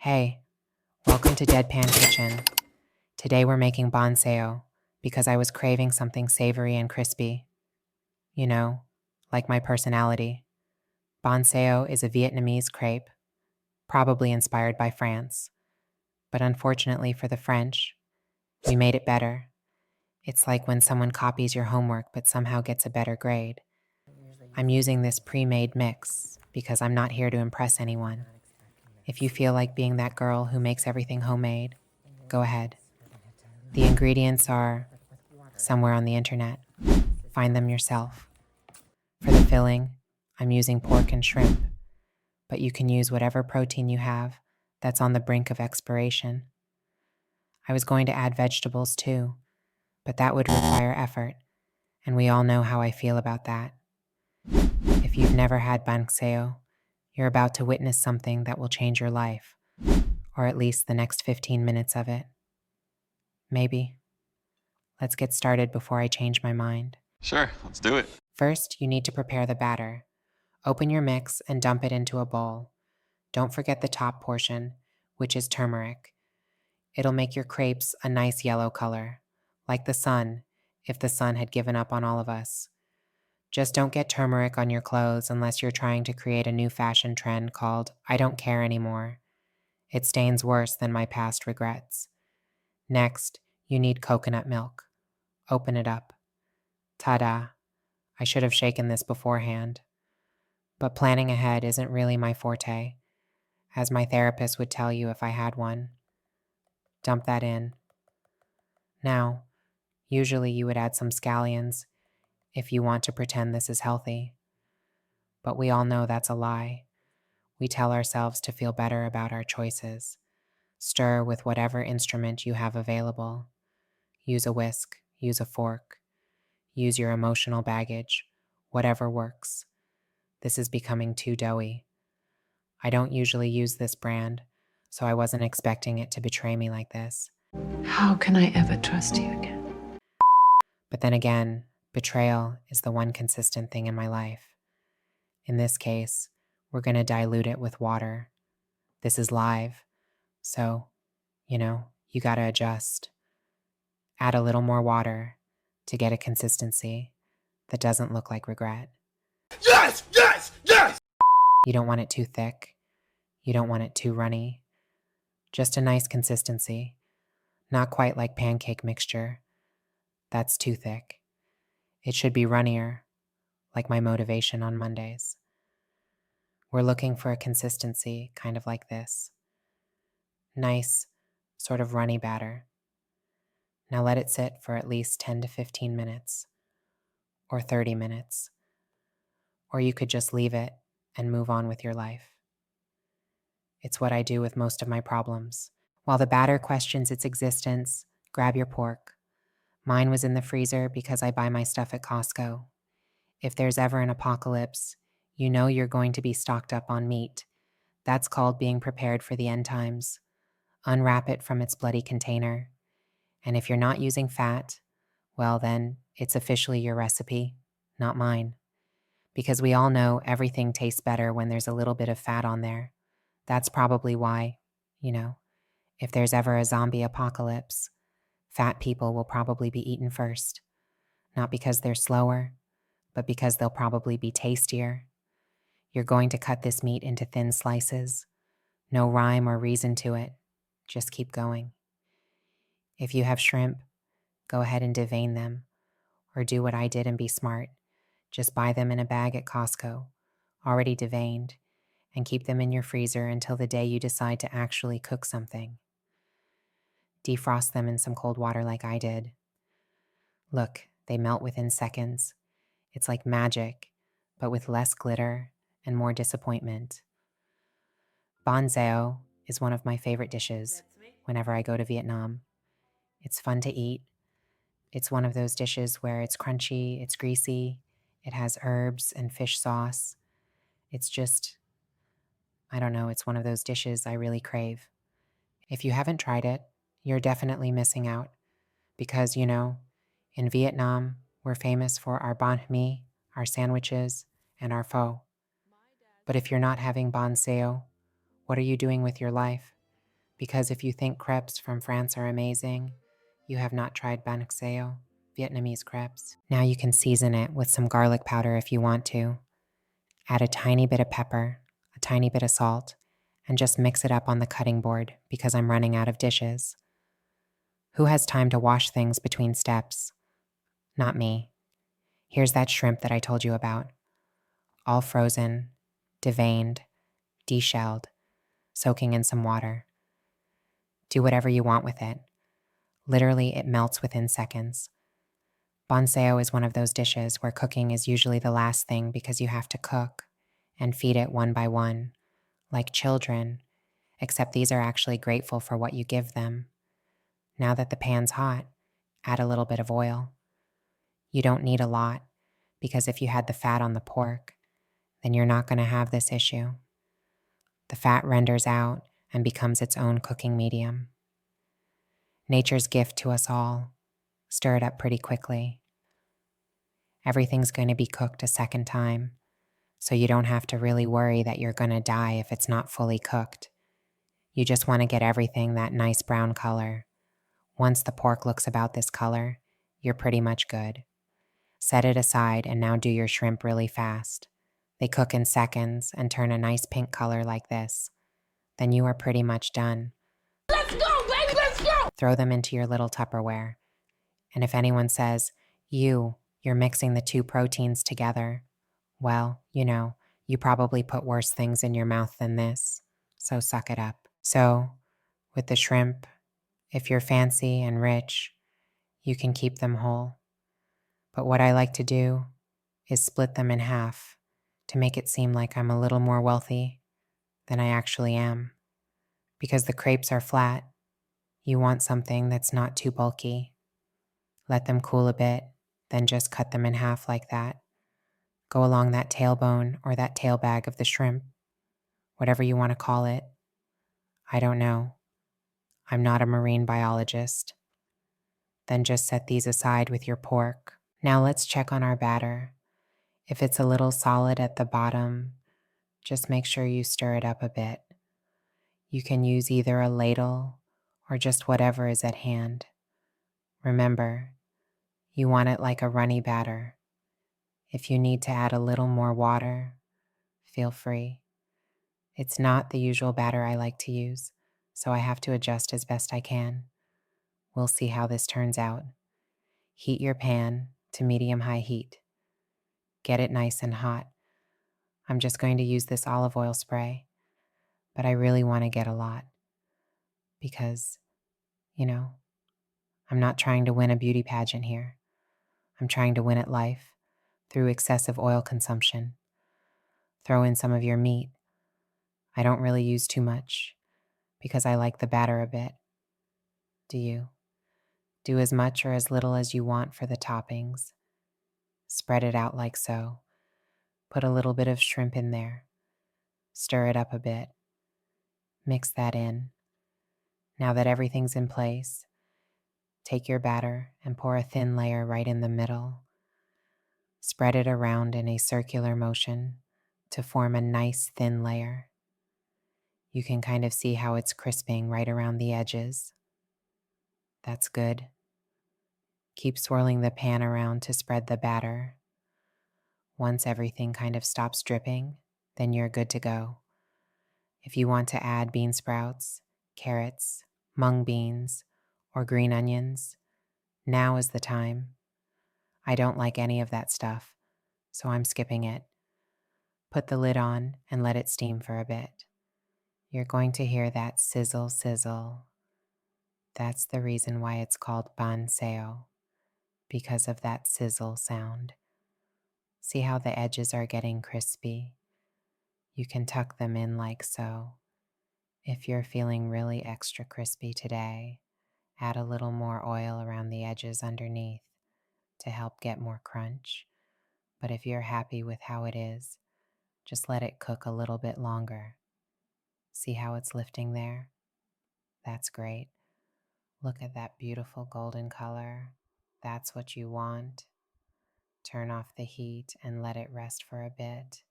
Hey, welcome to Deadpan Kitchen. Today we're making Banh Xeo because I was craving something savory and crispy. You know, like my personality. Banh Xeo is a Vietnamese crepe, probably inspired by France. But unfortunately for the French, we made it better. It's like when someone copies your homework but somehow gets a better grade. I'm using this pre-made mix because I'm not here to impress anyone. If you feel like being that girl who makes everything homemade, go ahead. The ingredients are somewhere on the internet. Find them yourself. For the filling, I'm using pork and shrimp, but you can use whatever protein you have that's on the brink of expiration. I was going to add vegetables too, but that would require effort, and we all know how I feel about that. If you've never had Banh Xeo, you're about to witness something that will change your life, or at least the next 15 minutes of it. Maybe. Let's get started before I change my mind. Sure, let's do it. First, you need to prepare the batter. Open your mix and dump it into a bowl. Don't forget the top portion, which is turmeric. It'll make your crepes a nice yellow color, like the sun, if the sun had given up on all of us. Just don't get turmeric on your clothes unless you're trying to create a new fashion trend called I don't care anymore. It stains worse than my past regrets. Next, you need coconut milk. Open it up. Ta-da! I should have shaken this beforehand. But planning ahead isn't really my forte, as my therapist would tell you if I had one. Dump that in. Now, usually you would add some scallions if you want to pretend this is healthy. But we all know that's a lie. We tell ourselves to feel better about our choices. Stir with whatever instrument you have available. Use a whisk, use a fork, use your emotional baggage, whatever works. This is becoming too doughy. I don't usually use this brand, so I wasn't expecting it to betray me like this. How can I ever trust you again? But then again, betrayal is the one consistent thing in my life. In this case, we're going to dilute it with water. This is live, so, you got to adjust. Add a little more water to get a consistency that doesn't look like regret. Yes! Yes! Yes! You don't want it too thick. You don't want it too runny. Just a nice consistency. Not quite like pancake mixture. That's too thick. It should be runnier, like my motivation on Mondays. We're looking for a consistency kind of like this. Nice, sort of runny batter. Now let it sit for at least 10 to 15 minutes, or 30 minutes. Or you could just leave it and move on with your life. It's what I do with most of my problems. While the batter questions its existence, grab your pork. Mine was in the freezer because I buy my stuff at Costco. If there's ever an apocalypse, you know you're going to be stocked up on meat. That's called being prepared for the end times. Unwrap it from its bloody container. And if you're not using fat, well then, it's officially your recipe, not mine. Because we all know everything tastes better when there's a little bit of fat on there. That's probably why, if there's ever a zombie apocalypse, fat people will probably be eaten first. Not because they're slower, but because they'll probably be tastier. You're going to cut this meat into thin slices. No rhyme or reason to it. Just keep going. If you have shrimp, go ahead and devein them. Or do what I did and be smart. Just buy them in a bag at Costco, already deveined, and keep them in your freezer until the day you decide to actually cook something. Defrost them in some cold water like I did. Look, they melt within seconds. It's like magic, but with less glitter and more disappointment. Banh Xeo is one of my favorite dishes whenever I go to Vietnam. It's fun to eat. It's one of those dishes where it's crunchy, it's greasy, it has herbs and fish sauce. It's just, I don't know, it's one of those dishes I really crave. If you haven't tried it, you're definitely missing out. Because, in Vietnam, we're famous for our banh mi, our sandwiches, and our pho. But if you're not having Banh Xeo, what are you doing with your life? Because if you think crepes from France are amazing, you have not tried Banh Xeo, Vietnamese crepes. Now you can season it with some garlic powder if you want to. Add a tiny bit of pepper, a tiny bit of salt, and just mix it up on the cutting board because I'm running out of dishes. Who has time to wash things between steps? Not me. Here's that shrimp that I told you about. All frozen, deveined, deshelled, soaking in some water. Do whatever you want with it. Literally, it melts within seconds. Banh Xeo is one of those dishes where cooking is usually the last thing because you have to cook and feed it one by one, like children, except these are actually grateful for what you give them. Now that the pan's hot, add a little bit of oil. You don't need a lot, because if you had the fat on the pork, then you're not going to have this issue. The fat renders out and becomes its own cooking medium. Nature's gift to us all. Stir it up pretty quickly. Everything's going to be cooked a second time, so you don't have to really worry that you're going to die if it's not fully cooked. You just want to get everything that nice brown color. Once the pork looks about this color, you're pretty much good. Set it aside and now do your shrimp really fast. They cook in seconds and turn a nice pink color like this. Then you are pretty much done. Let's go, baby, let's go! Throw them into your little Tupperware. And if anyone says, you're mixing the two proteins together, well, you probably put worse things in your mouth than this, so suck it up. So, with the shrimp, if you're fancy and rich, you can keep them whole. But what I like to do is split them in half to make it seem like I'm a little more wealthy than I actually am. Because the crepes are flat, you want something that's not too bulky. Let them cool a bit, then just cut them in half like that. Go along that tailbone or that tail bag of the shrimp, whatever you want to call it. I don't know. I'm not a marine biologist. Then just set these aside with your pork. Now let's check on our batter. If it's a little solid at the bottom, just make sure you stir it up a bit. You can use either a ladle or just whatever is at hand. Remember, you want it like a runny batter. If you need to add a little more water, feel free. It's not the usual batter I like to use, so I have to adjust as best I can. We'll see how this turns out. Heat your pan to medium-high heat. Get it nice and hot. I'm just going to use this olive oil spray, but I really want to get a lot because, I'm not trying to win a beauty pageant here. I'm trying to win at life through excessive oil consumption. Throw in some of your meat. I don't really use too much because I like the batter a bit. Do you? Do as much or as little as you want for the toppings. Spread it out like so. Put a little bit of shrimp in there. Stir it up a bit. Mix that in. Now that everything's in place, take your batter and pour a thin layer right in the middle. Spread it around in a circular motion to form a nice thin layer. You can kind of see how it's crisping right around the edges. That's good. Keep swirling the pan around to spread the batter. Once everything kind of stops dripping, then you're good to go. If you want to add bean sprouts, carrots, mung beans, or green onions, now is the time. I don't like any of that stuff, so I'm skipping it. Put the lid on and let it steam for a bit. You're going to hear that sizzle, sizzle. That's the reason why it's called Banh Xeo, because of that sizzle sound. See how the edges are getting crispy? You can tuck them in like so. If you're feeling really extra crispy today, add a little more oil around the edges underneath to help get more crunch. But if you're happy with how it is, just let it cook a little bit longer. See how it's lifting there? That's great. Look at that beautiful golden color. That's what you want. Turn off the heat and let it rest for a bit.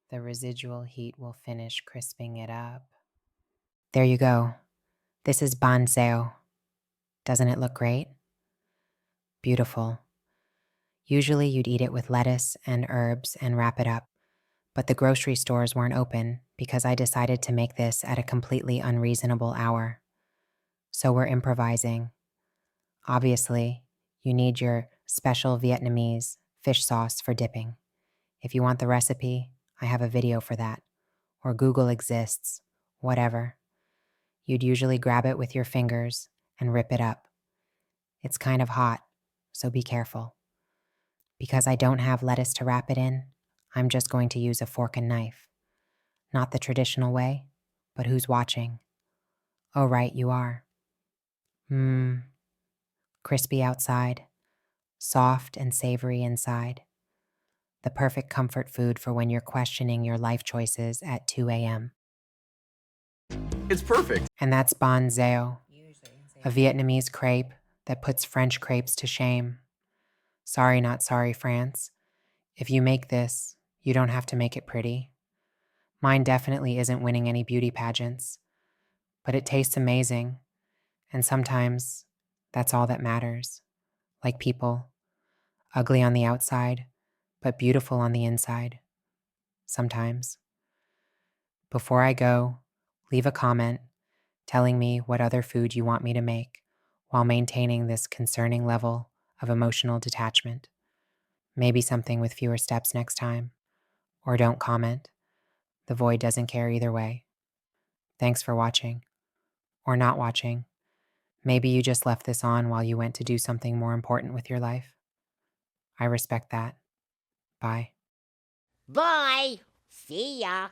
The residual heat will finish crisping it up. There you go. This is Banh Xeo. Doesn't it look great? Beautiful. Usually you'd eat it with lettuce and herbs and wrap it up, but the grocery stores weren't open because I decided to make this at a completely unreasonable hour. So we're improvising. Obviously, you need your special Vietnamese fish sauce for dipping. If you want the recipe, I have a video for that. Or Google exists, whatever. You'd usually grab it with your fingers and rip it up. It's kind of hot, so be careful. Because I don't have lettuce to wrap it in, I'm just going to use a fork and knife. Not the traditional way, but who's watching? Oh, right, you are. Crispy outside, soft and savory inside. The perfect comfort food for when you're questioning your life choices at 2 a.m. It's perfect. And that's Banh Xeo, a Vietnamese crepe that puts French crepes to shame. Sorry, not sorry, France. If you make this, you don't have to make it pretty. Mine definitely isn't winning any beauty pageants, but it tastes amazing, and sometimes that's all that matters. Like people, ugly on the outside, but beautiful on the inside. Sometimes. Before I go, leave a comment telling me what other food you want me to make while maintaining this concerning level of emotional detachment. Maybe something with fewer steps next time. Or don't comment. The void doesn't care either way. Thanks for watching. Or not watching. Maybe you just left this on while you went to do something more important with your life. I respect that. Bye. Bye. See ya.